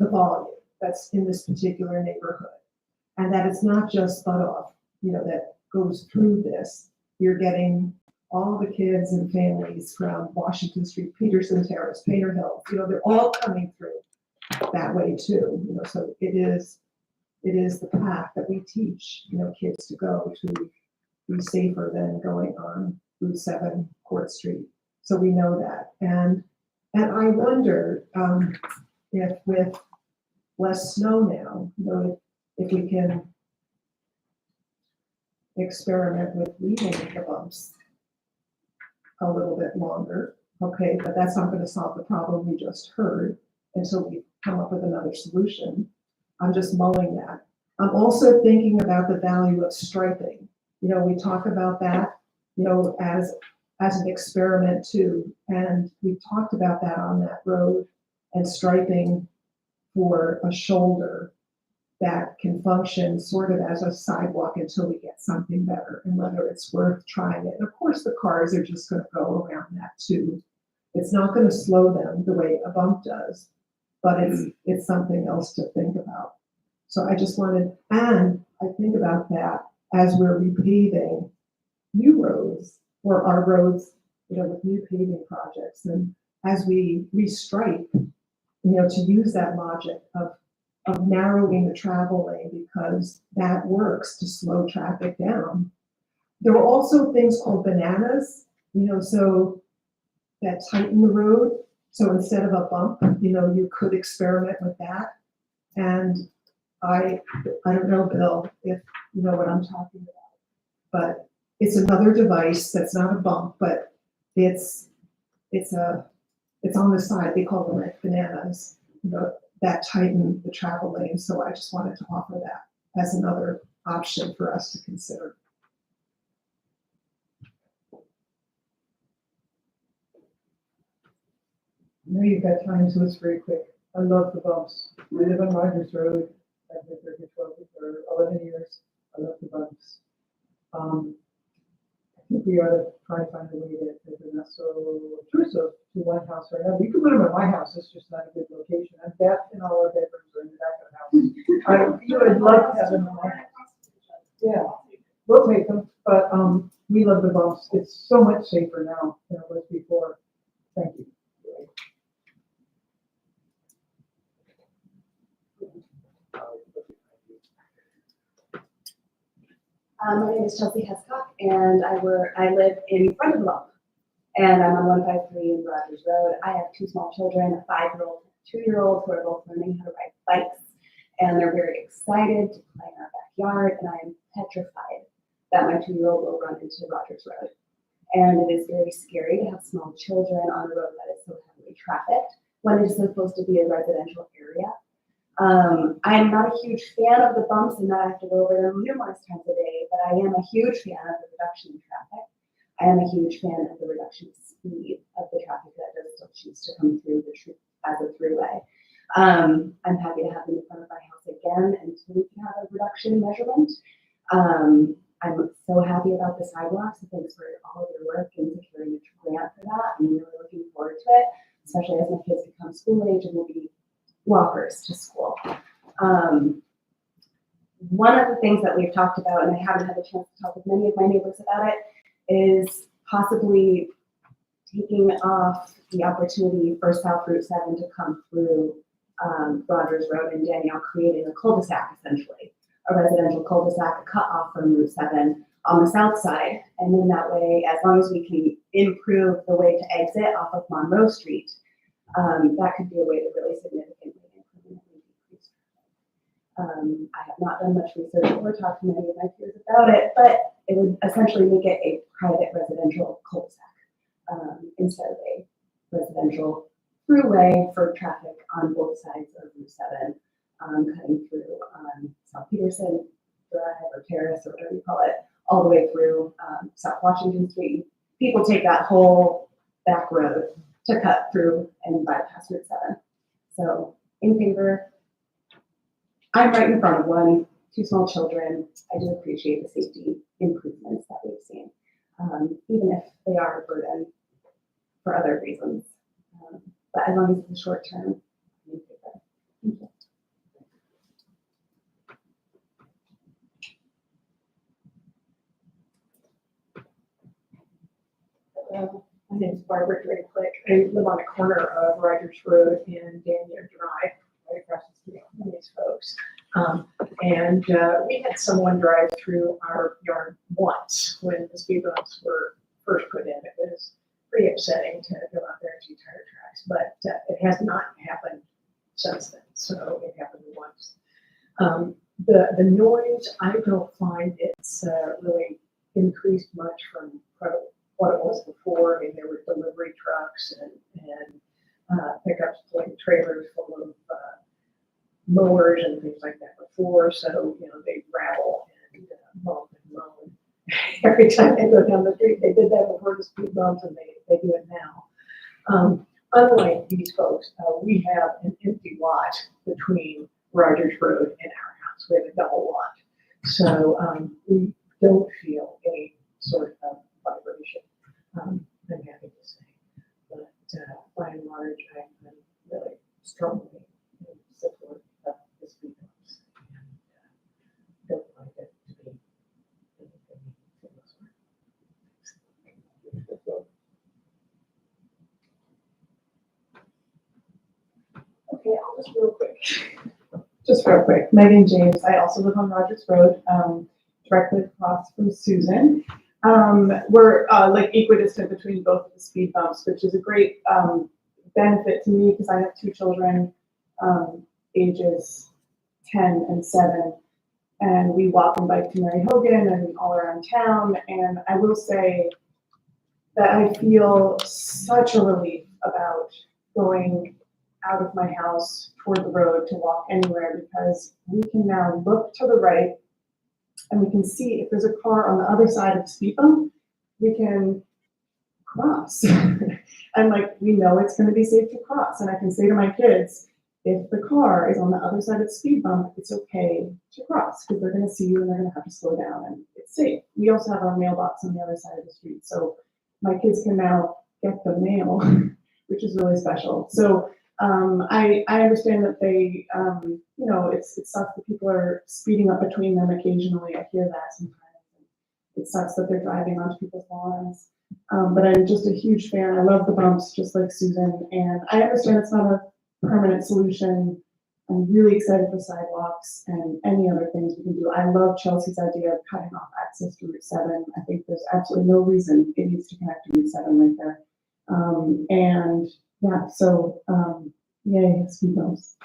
the volume that's in this particular neighborhood. And that it's not just Butoff, that goes through this. You're getting all the kids and families from Washington Street, Peterson Terrace, Painter Hills, they're all coming through that way too. So it is the path that we teach, kids to go to be safer than going on Route 7, Court Street. So we know that. And I wonder if with less snow now, if we can experiment with leaving the bumps a little bit longer. Okay, but that's not going to solve the problem we just heard until we come up with another solution. I'm just mulling that. I'm also thinking about the value of striping. We talk about that, as an experiment too. And we talked about that on that road, and striping for a shoulder that can function sort of as a sidewalk until we get something better, and whether it's worth trying it. And of course, the cars are just going to go around that too. It's not going to slow them the way a bump does, but it's something else to think about. So I just wanted, and I think about that as we're repaving new roads, or our roads, with new paving projects, and as we restripe, to use that logic of narrowing the travel lane, because that works to slow traffic down. There were also things called bananas, so that tighten the road. So instead of a bump, you could experiment with that. And I don't know, Bill, if you know what I'm talking about, but it's another device that's not a bump, but it's on the side. They call them like bananas, that tighten the travel lane. So I just wanted to offer that as another option for us to consider. I know you've got time, so it's very quick. I love the bumps. I live on Rogers Road. I've lived there for 11 years. I love the bumps. I think we ought to try and find a way to make it not so intrusive to one house right now. You can put them in my house. It's just not a good location. I'm deaf in all our bedrooms or in the back of the house. You would love to have them in my house. Yeah, we'll take them. But we love the bumps. It's so much safer now than it was before. Thank you. My name is Chelsea Hescock, and I live in front of the bump, and I'm on 153 in Rogers Road. I have two small children, a 5-year-old, 2-year-old, who are both learning how to ride bikes, and they're very excited to play in our backyard, and I'm petrified that my 2-year-old will run into Rogers Road. And it is very scary to have small children on a road that is so heavily trafficked when it is supposed to be a residential area. I am not a huge fan of the bumps and that I have to go over them numerous times a day, but I am a huge fan of the reduction in traffic. I am a huge fan of the reduction in speed of the traffic that does still choose to come through as a throughway. I'm happy to have them in front of my house again until we can have a reduction measurement. I'm so happy about the sidewalks, so thanks for all of your work in securing a grant for that. I'm really looking forward to it, especially as my kids become school age and will be walkers to school. One of the things that we've talked about, and I haven't had the chance to talk with many of my neighbors about it, is possibly taking off the opportunity for South Route 7 to come through Rogers Road and Danielle, creating a cul-de-sac, essentially, a residential cul-de-sac cut off from Route 7 on the south side. And then that way, as long as we can improve the way to exit off of Monroe Street, that could be a way to really significantly decrease. I have not done much research or talked to many of my peers about it, but it would essentially make it a private residential cul-de-sac instead of a residential throughway for traffic on both sides of Route 7, cutting through South Peterson Drive or Terrace or whatever you call it, all the way through South Washington Street. People take that whole back road to cut through and bypass Route 7. So in favor. I'm right in front of one, 2 small children. I do appreciate the safety improvements that we've seen, even if they are a burden for other reasons. But as long as it's a short term, I'm in favor. Thank you. name's Barbara Drake-Click. I live on the corner of Rogers Road and Daniel Drive, right across the street from these folks. And we had someone drive through our yard once when the speed bumps were first put in. It was pretty upsetting to go out there and see tire tracks, but it has not happened since then. So it happened once. The noise, I don't find it's really increased much from what it was before. I mean, there were delivery trucks and pickups, like trailers full of mowers and things like that before. So, you know, they rattle and bump and moan every time they go down the street. They did that before the speed bumps, and they do it now. Unlike these folks, we have an empty lot between Rogers Road and our house. We have a double lot. So we don't feel any sort of vibration, I'm happy to say. But by and large, I'm really strongly in support of the speed bumps. And don't find it to be anything similar. Okay, I'll just real quick. Megan James, I also live on Rogers Road, directly across from Susan. We're like equidistant between both of the speed bumps, which is a great benefit to me because I have two children, ages 10 and 7, and we walk and bike to Mary Hogan and all around town. And I will say that I feel such a relief about going out of my house toward the road to walk anywhere, because we can now look to the right and we can see if there's a car on the other side of the speed bump, we can cross. And like, we know it's going to be safe to cross. And I can say to my kids, if the car is on the other side of the speed bump, it's okay to cross because they're going to see you and they're going to have to slow down and it's safe. We also have our mailbox on the other side of the street. So my kids can now get the mail, which is really special. So I understand that they, you know, it sucks that people are speeding up between them occasionally. I hear that sometimes. It sucks that they're driving onto people's lawns. But I'm just a huge fan. I love the bumps, just like Susan. And I understand it's not a permanent solution. I'm really excited for sidewalks and any other things we can do. I love Chelsea's idea of cutting off access to Route 7. I think there's absolutely no reason it needs to connect to Route 7 right there. And yeah, so yay, speed bumps.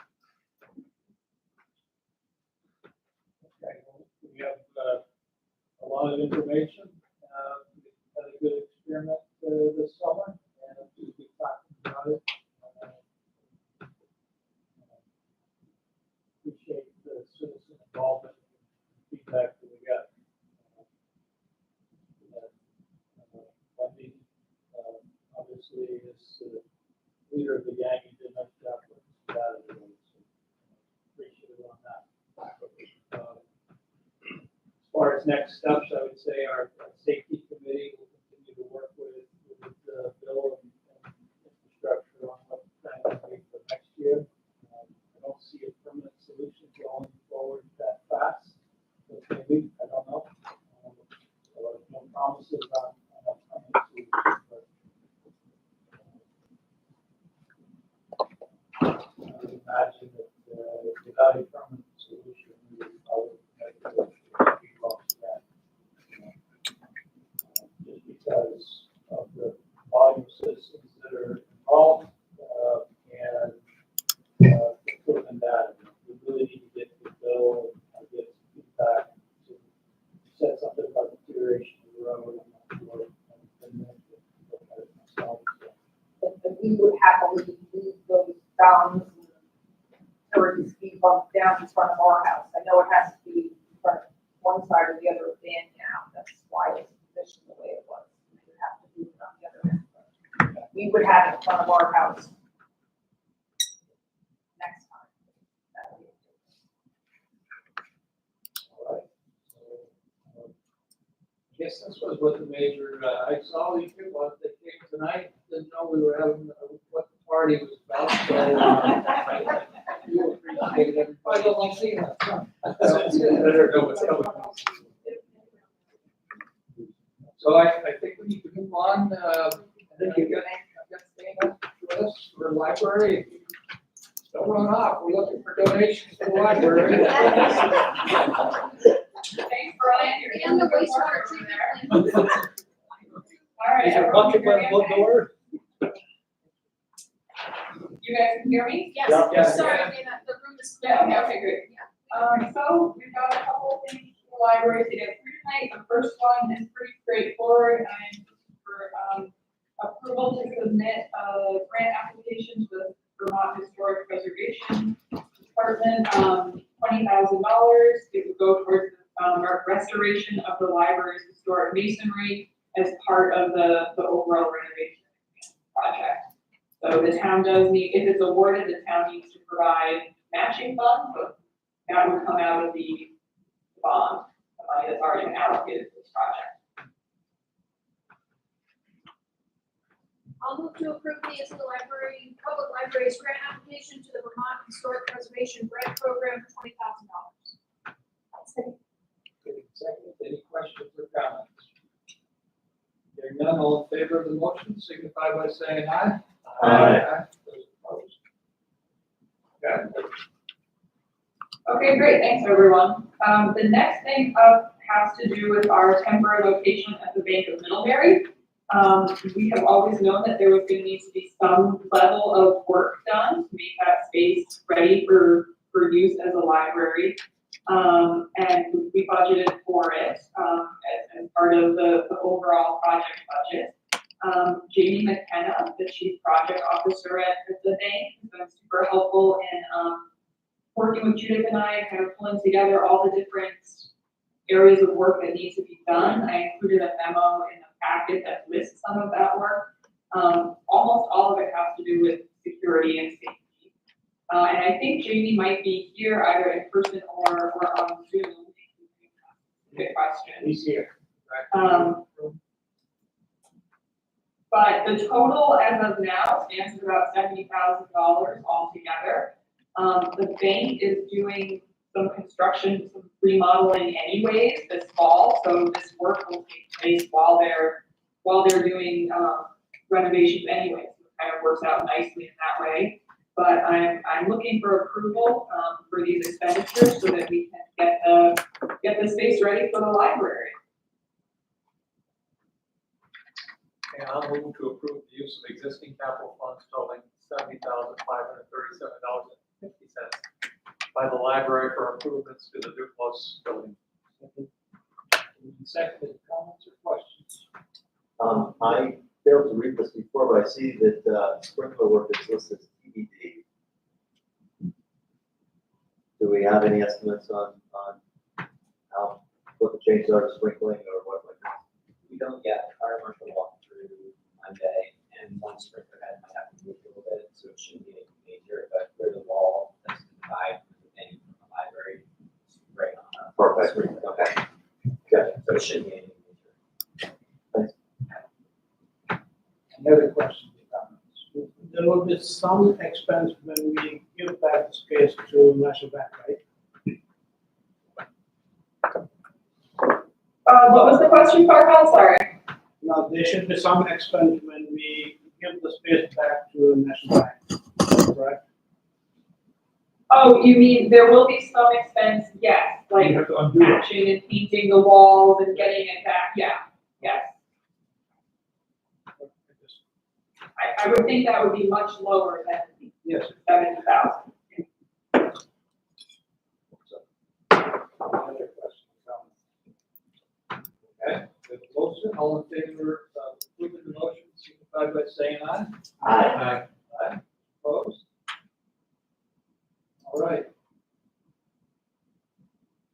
Okay, well, we have a lot of information. We had a good experiment this summer, and we'll be talking about it. Appreciate the citizen involvement and feedback that we got. Wendy, obviously, is the leader of the gang. He did a nice job with that. So appreciate it on that. As far as next steps, I would say our safety committee will continue to work with Bill and infrastructure on what the plan will be for next year. I don't see a permanent solution going forward that fast. But maybe, I don't know. So no promises on a permanent solution. But I would imagine that without a permanent solution, we would probably have to that. Just because of the volume of citizens that are involved and the proven data. We really need to get the bill and get feedback to set something about the deterioration of the road and then look at it myself. But we would happily move those bounds or the speed bump down in front of our house. I know it has to be in front of one side or the other of Dan now. That's why it's positioned the way it was. We would have to move it on the other end. But we would have it in front of our house next time. All right. So, I guess this was what the major, I saw these people that came tonight, didn't know we were having, what the party was about. So, you appreciate everybody. I don't like seeing that. Better know what's coming. So I think we need to move on, Thank you. For us, for the library, don't run off, we're looking for donations to the library. Thanks, Brian. You're And the doing good wastewater work treatment over there. plant. All right. Is there a everyone bucket hear by me the okay? door? You guys can hear me? Yes, Yeah, yeah. sorry, Dana, the room is. Yeah, okay, great. So we've got a couple of things for the library to get through tonight. The first one is pretty straightforward, and for approval to submit a grant application to the Vermont Historic Preservation Department, $20,000. It would go towards the restoration of the library's historic masonry as part of the overall renovation project. So the town does need, if it's awarded, the town needs to provide matching funds, but that would come out of the bond, the money that's already been allocated to this project. I'll move to approve the Issaquah Library, Public Library's grant application to the Vermont Historic Preservation Grant Program for $20,000. Second, any questions or comments? Hearing none, all in favor of the motion, signify by saying aye. Those opposed? Got it. Okay, great, thanks everyone. The next thing up has to do with our temporary location at the Bank of Middlebury. We have always known that there was gonna need to be some level of work done to make that space ready for use as a library. And we budgeted for it, as part of the overall project budget. Jamie McKenna, the Chief Project Officer at the bank, has been super helpful in, working with Judith and I, kind of pulling together all the different areas of work that need to be done. I included a memo in the packet that lists some of that work. Almost all of it has to do with security and safety. And I think Jamie might be here either in person or on Zoom. Good question. He's here. But the total as of now stands at about $70,000 altogether. The bank is doing some construction, some remodeling anyways this fall, so this work will take place while they're doing renovations anyways. So it kind of works out nicely in that way. But I'm looking for approval for these expenditures so that we can get the space ready for the library. And I'll move to approve the use of existing capital funds totaling $70,537.50 by the library for improvements to the Duclos building. Second, comments or questions? I failed to read this before, but I see that sprinkler work is listed as TBD. Do we have any estimates on how, what the changes are to sprinkling or what like that? We don't yet. Fire marshal walked through Monday, and one sprinkler head might have to move a little bit, so it shouldn't be anything major, but for the wall that's divide anything from the library, it's right on a Perfect. sprinkler. Okay. Gotcha. So it shouldn't be anything major. Any other questions or comments? There will be some expense when we give back the space to National Bank, right? What was the question, Farhad? Sorry. Now, there should be some expense when we give the space back to National Bank, right? Oh, you mean there will be some expense? Yes, like You have to undo it. patching and painting the walls and getting it back. Yeah, yes. I would think that would be much lower than Yes. 70,000. Any other questions or comments? Okay, with the motion, all in favor of approving the motion, signify by saying aye. Aye. Aye. Opposed? All right.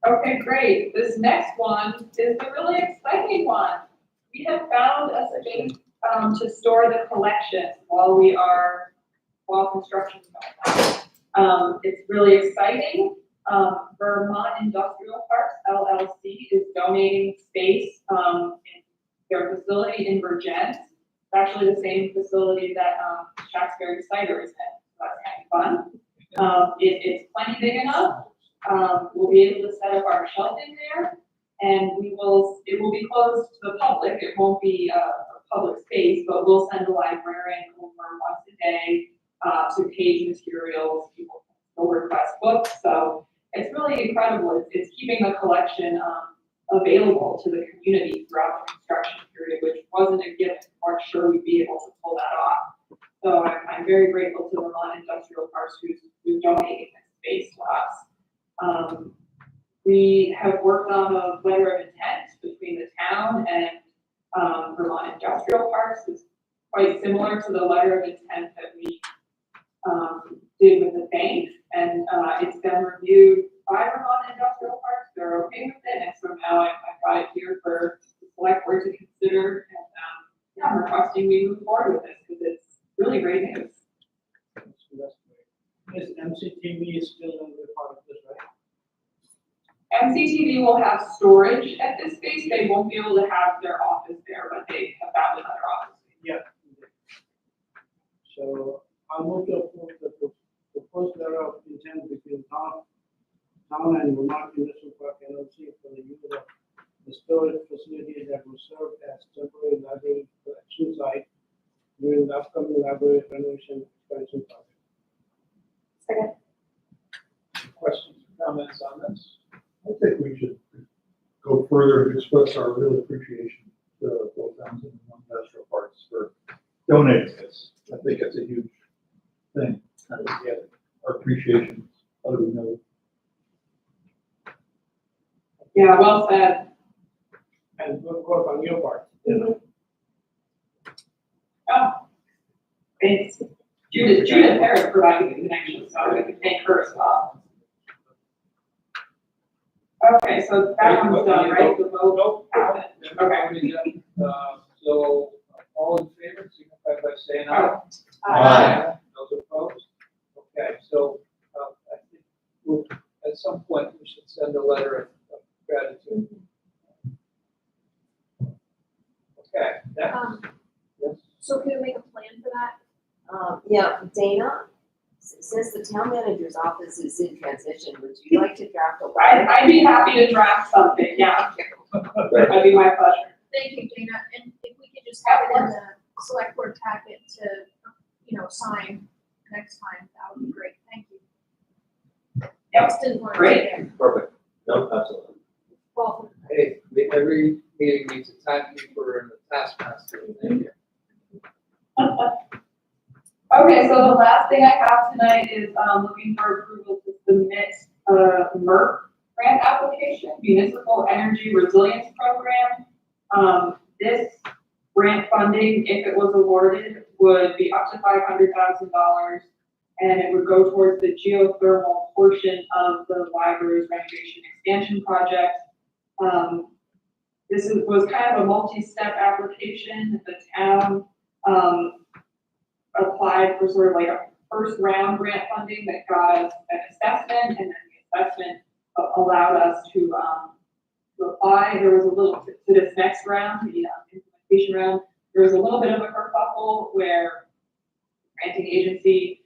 Okay, great. This next one is the really exciting one. We have found a space to store the collections while construction is going on. It's really exciting. Vermont Industrial Parks LLC is donating space in their facility in Virgin. It's actually the same facility that Shaftesbury Cider is in. So that's kind of fun. It's plenty big enough. We'll be able to set up our shelving there, and it will be closed to the public. It won't be a public space, but we'll send a librarian over once a day to page materials. People can still request books, so it's really incredible. It's keeping the collection available to the community throughout the construction period, which wasn't a given. We weren't sure we'd be able to pull that off. So I'm very grateful to Vermont Industrial Parks who's donating this space to us. We have worked on a letter of intent between the town and Vermont Industrial Parks. It's quite similar to the letter of intent that we did with the bank, and it's been reviewed by Vermont Industrial Parks. They're okay with it, and so now I've got it here for the select board to consider, and yeah, I'm requesting we move forward with this because it's really great news. That's great. Is MCTV still a part of this, right? MCTV will have storage at this space. They won't be able to have their office there, but they have found another office. Yeah. So I'll move to approve the proposed letter of intent between town and Vermont Municipal Park LLC for the use of the storage facilities that will serve as temporary library collection site during the upcoming library renovation expansion project. Second. Questions or comments on this? I think we should go further and express our real appreciation to both towns and industrial parks for donating this. I think it's a huge thing. Our appreciation, how do we know? Yeah, well said. And good work on your part. Oh, thanks. Judith Harris provided the connection, so we can thank her as well. Okay, so that one's done, right? The vote? Nope. happened. Okay. So all in favor, signify by saying aye. Aye. Those opposed? Okay, so I think at some point we should send a letter of gratitude. Okay, next. Yes. So can we make a plan for that? Yeah, Dana, since the town manager's office is in transition, would you like to draft a letter? I'd be happy to draft something, yeah. That'd be my pleasure. Thank you, Dana, and if we could just have it in the select board packet to, sign next time, that would be great, thank you. Yep, Just didn't want to great. be there. Perfect. No, absolutely. Well, Hey, every meeting needs a timekeeper and a taskmaster. Thank you. Okay, so the last thing I have tonight is looking for approval to submit a MERP grant application, Municipal Energy Resilience Program. This grant funding, if it was awarded, would be up to $500,000, and it would go towards the geothermal portion of the library's renovation expansion project. This was kind of a multi-step application. The town applied for sort of like a first round grant funding that got us an assessment, and then the assessment allowed us to apply. There was a little, to this next round, the implementation round, there was a little bit of a kerfuffle where the granting agency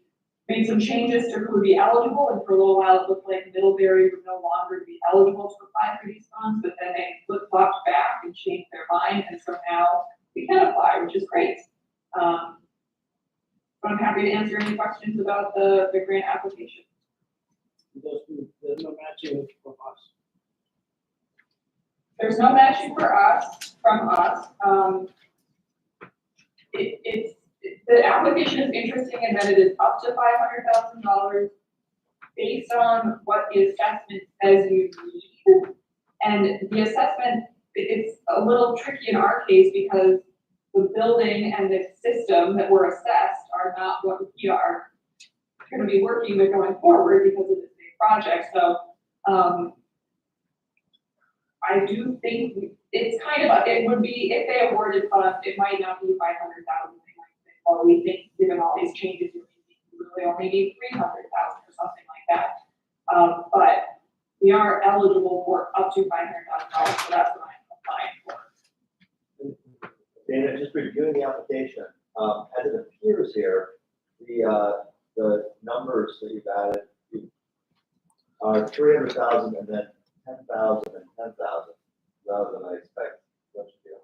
made some changes to who would be eligible, and for a little while it looked like Middlebury would no longer be eligible to apply for these funds, but then they flip-flopped back and changed their mind, and so now we can apply, which is great. I'm happy to answer any questions about the grant application. There's no matching from us. There's no matching from us. The application is interesting in that it is up to $500,000 based on what the assessment says you need. And the assessment, it's a little tricky in our case because the building and the system that were assessed are not what we are going to be working with going forward because of this big project. So I do think it's kind of, it would be, if they awarded funds, it might not be 500,000. They might say, well, we think given all these changes, you really only need 300,000 or something like that. But we are eligible for up to $500,000, so that's what I'm applying for. Dana, just reviewing the application, as it appears here, the numbers that you've added are 300,000 and then 10,000 and 10,000, rather than I expect that should be 100,000.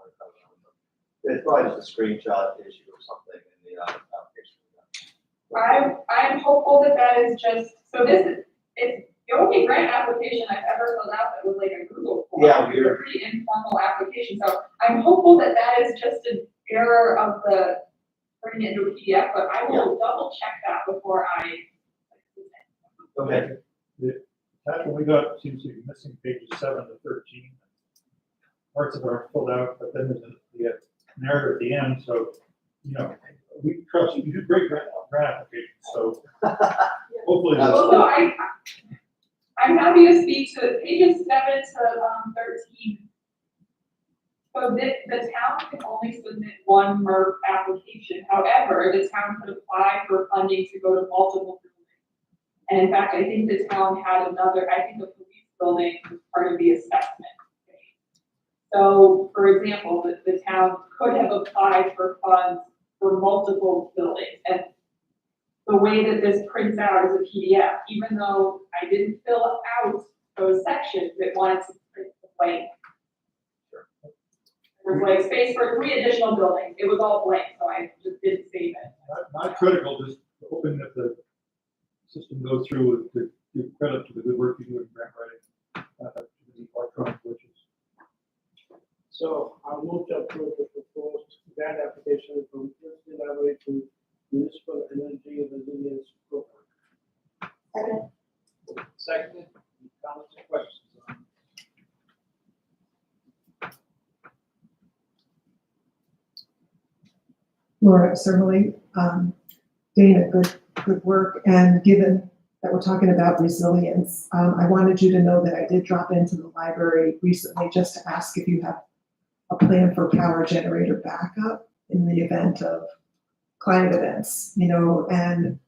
It's probably just a screenshot issue or something in the application. I'm hopeful that that is just, so this is, it's the only grant application I've ever filled out that was like a Google form. Yeah, It's a pretty informal application, so I'm hopeful that that is just an error of the putting it into a PDF, but I will double check that before I. Okay. The attachment we got seems to be missing pages 7 to 13. Parts of it are filled out, but then there's the narrative at the end, so, you know, we trust you. You do great grant applications, so hopefully. So I'm happy to speak to pages 7 to 13. So the town can only submit one MERP application. However, the town could apply for funding to go to multiple buildings. And in fact, I think the town had another, I think the police building was part of the assessment phase. So for example, the town could have applied for funds for multiple buildings. And the way that this prints out is a PDF, even though I didn't fill out those sections, it wanted to print the blank. There was like space for 3 additional buildings. It was all blank, so I just didn't save it. Not critical, just hoping that the system goes through to give credit to the good work you do in grant writing, to the electronic glitches. So I'll move to approve the proposed grant application from Middlebury to Municipal Energy Resilience Program. Seconded, any comments or questions on it? Laura, certainly, Dana, good work. And given that we're talking about resilience, I wanted you to know that I did drop into the library recently just to ask if you have a plan for power generator backup in the event of climate events, you know, and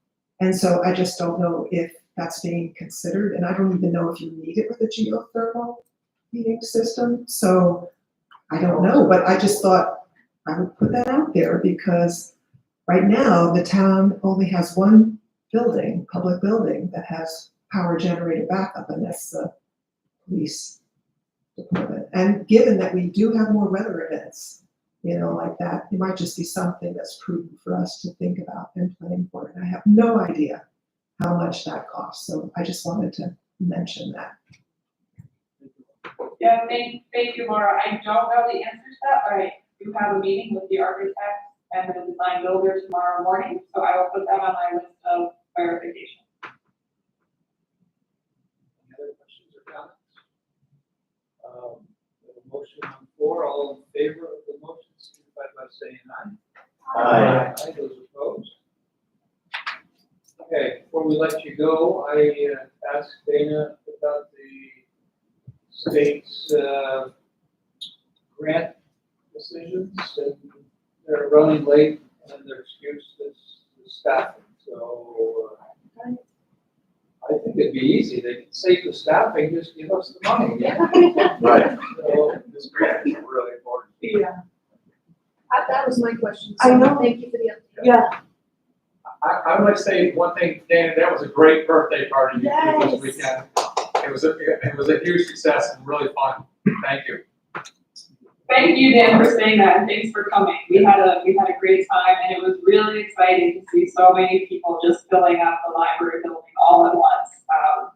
so I just don't know if that's being considered, and I don't even know if you need it with a geothermal heating system, so I don't know, but I just thought I would put that out there because right now the town only has one building, public building, that has power generator backup, and that's the police department. And given that we do have more weather events, you know, like that, it might just be something that's prudent for us to think about and plan for. And I have no idea how much that costs, so I just wanted to mention that. Yeah, thank you, Laura. I don't know the answer to that, but I do have a meeting with the architect and the design builder tomorrow morning, so I will put that on my list of verification. Any other questions or comments? We have a motion on the floor. All in favor of the motion, signify by saying aye. Aye. Aye, those opposed? Okay, before we let you go, I asked Dana about the state's grant decisions, and they're running late, and their excuse is staffing. So I think it'd be easy. They could save the staffing, just give us the money. Right. So this grant is really important. Yeah. That was my question. I know. Thank you for the update. Yeah. I would like to say one thing, Dana, that was a great birthday party you threw this weekend. It was a huge success and really fun. Thank you. Thank you, Dan, for saying that, and thanks for coming. We had a great time, and it was really exciting to see so many people just filling up the library building all at once.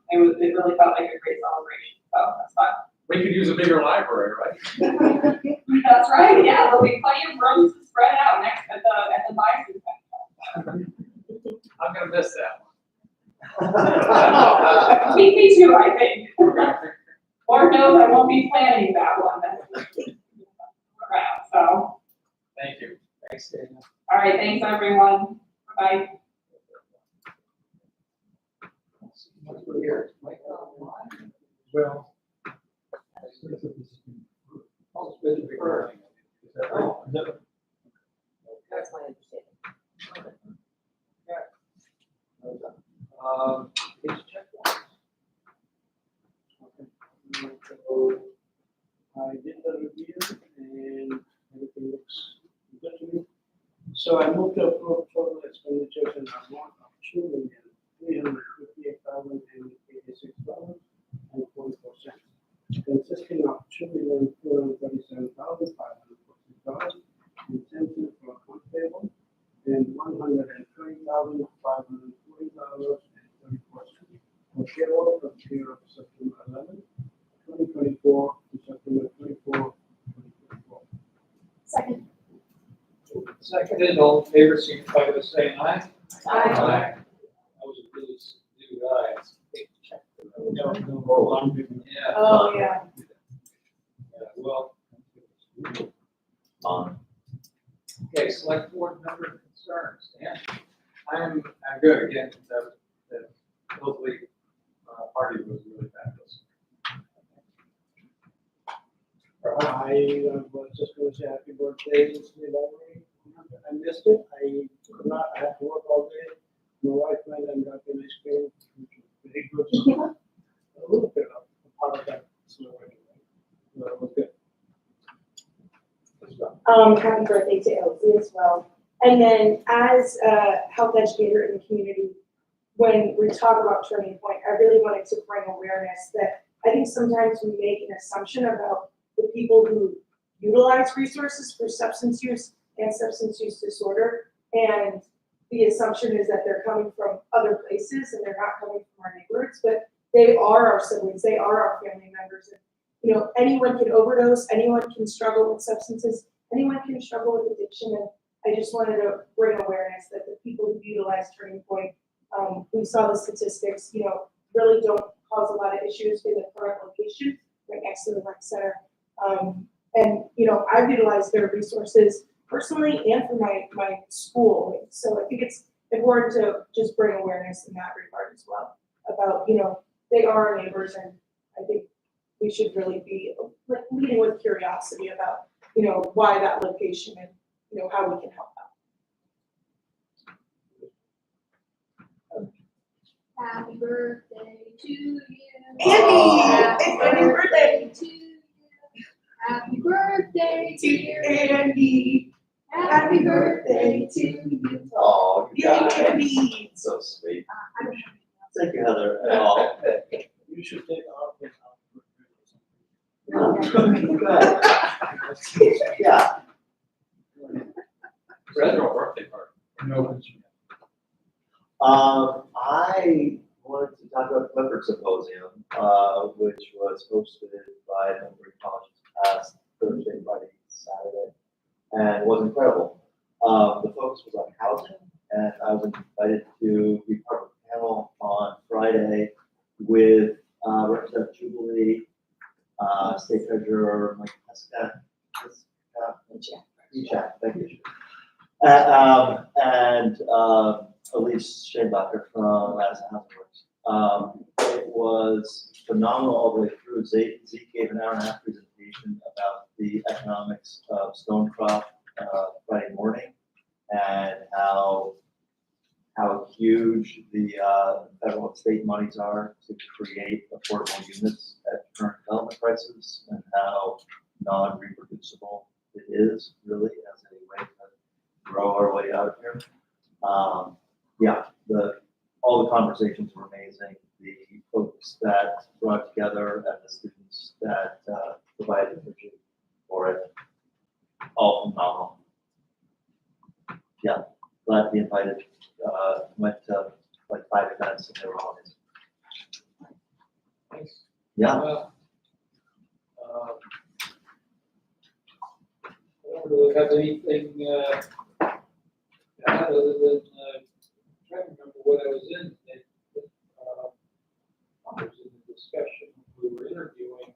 It really felt like a great celebration, so that's fun. We could use a bigger library, right? That's right, yeah, there'll be plenty of rooms to spread out next at the bison section. I'm gonna miss that one. Me too, I think. Lord knows I won't be planning that one. Around, so. Thank you. Thanks, Dana. All right, thanks, everyone. Bye. Once we're here, Mike online. Well. Oh, it's been referred. Is that right? Is that- That's my understanding. Please check one. Okay. So I did the review and everything looks good to me. So I moved to approve total expenditures in the amount of $2,358,086.44, consisting of $2,237,546 24th of the year of September 11th, 2024 to September 24, 2024. Second. Seconded, all in favor, signify by saying aye. Aye. That was a really subdued aye. It's a big check. Yeah. Oh, yeah. Yeah, well. Okay, select board member concerns, Dan? I'm good, again, the Middlebury, party was really fabulous. I was just going to say happy birthday, Miss Middlebury. I missed it. I could not, I had to work all day. My wife went and got the ice cream, which was very good. So a little bit of a part of that snow anyway. But it was good. Happy birthday to Elsie as well. And then as a health educator in the community, when we talk about Turning Point, I really wanted to bring awareness that I think sometimes we make an assumption about the people who utilize resources for substance use and substance use disorder. And the assumption is that they're coming from other places and they're not coming from our neighborhoods, but they are our siblings, they are our family members. And, you know, anyone can overdose, anyone can struggle with substances, anyone can struggle with addiction. And I just wanted to bring awareness that the people who utilize Turning Point, we saw the statistics, you know, really don't cause a lot of issues in the current location, right next to the rec center. And, you know, I've utilized their resources personally and for my school. So I think it's important to just bring awareness in that regard as well about, you know, they are our neighbors, and I think we should really be like leading with curiosity about, you know, why that location and, you know, how we can help out. Happy birthday to you. Andy, it's Andy's birthday. To you. Happy birthday to you. Andy, Happy birthday to you. Oh, you yay, guys, Andy. so sweet. I don't Thank you, Heather. Oh, You should take off this good. Yeah. Retro birthday party. No concern. I wanted to talk about Clifford Symposium, which was hosted by Middlebury Colleges past Thursday, Friday, Saturday, and was incredible. The focus was on housing, and I was invited to be part of a panel on Friday with Representative Jubilee, State Treasurer Mike Pesca, thank you. And Elise Shanebacher from Madison Housing Works. It was phenomenal all the way through. Zeke gave an hour-and-a-half presentation about the economics of stone crop Friday morning and how huge the federal and state monies are to create affordable units at current development prices, and how non-reproducible it is really as a way to grow our way out of here. Yeah, all the conversations were amazing. The folks that brought together and the students that provided energy for it, all phenomenal. Yeah, glad to be invited. Went to like 5 events and they were all amazing. Thanks. Yeah. I don't really have anything, other than, trying to remember what I was in. I was in the discussion, we were interviewing,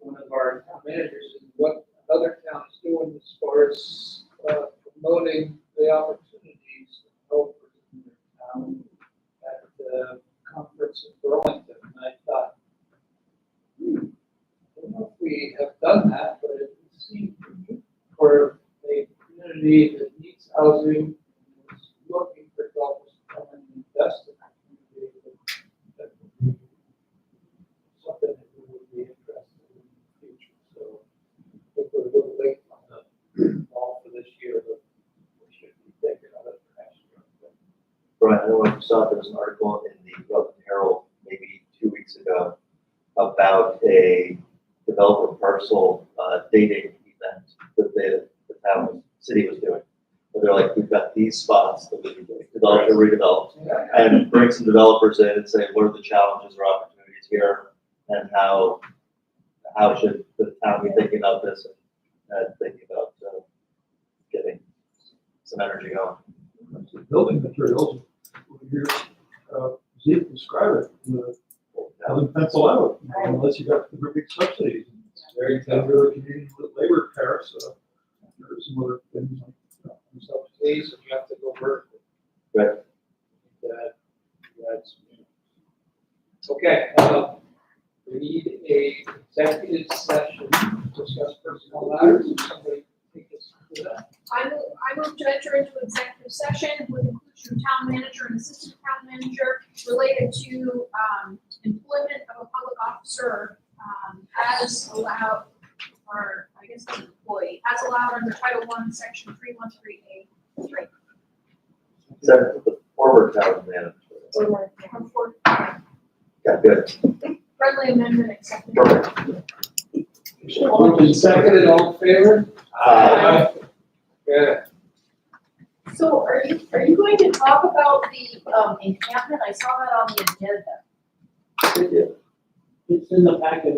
one of our town managers, and what other towns doing as far as, promoting the opportunities and hope in their town at the conference in Burlington. And I thought, I don't know if we have done that, but it seemed for a community that needs housing, and is looking for developers to come and invest in that community, that would be something that we would be interested in the future. So I think we're a little late on the ball for this year, but we should be thinking of it for next year. Brian, I don't know if you saw, there was an article in the Rutland Herald maybe 2 weeks ago about a developer parcel dating event that the town city was doing. But they're like, we've got these spots that we can develop or redevelop. Yeah. And bring some developers in and say, what are the challenges or opportunities here? And how should the town be thinking about this and thinking about getting some energy going? Building materials, over here, Zeke described it, doesn't pencil out, unless you got the big subsidies. It's very tough, really, community with labor tariffs, there are some other things like, Days, you have to go vertical. Right. Okay, we need a executive session to discuss personnel matters. If somebody take us to that. I move to enter into executive session with inclusion of town manager and assistant town manager related to, employment of a public officer, as allowed, or I guess as an employee, as allowed under Title I, Section 313A3. Is that the former town manager? Yeah, good. Friendly amendment accepted. Perfect. Moved and seconded, all in favor? Good. So are you going to talk about the encampment? I saw that on the agenda. Good deal. It's in the packet.